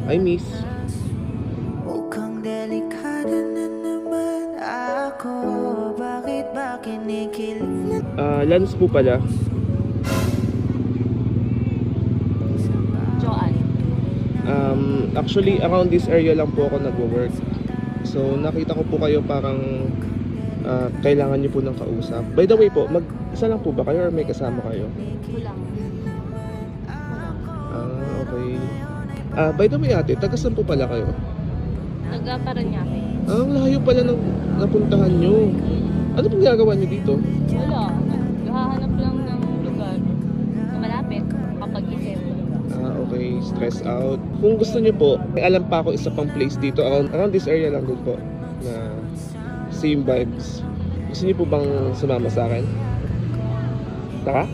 I miss. Mukhang delikado na naman ako. Bakit ba kinikilig na Lance po pala. Joanne. Actually, around this area lang po ako nagwo-work. So, nakita ko po kayo parang kailangan niyo po ng kausap. By the way po, mag-isa lang po ba kayo or may kasama kayo? Kulang. Okay. By the way ate, taga saan po pala kayo? Taga Paranaque. Ang layo pala ng napuntahan nyo. Ano pong ginagawa nyo dito? Wala. Naghahanap lang ng lugar na malapit kapag isip. Okay. Stress out. Kung gusto nyo po, may alam pa ako isa pang place dito. Around this area lang din po. Na same vibes. Gusto nyo po bang sumama sa akin? Tara?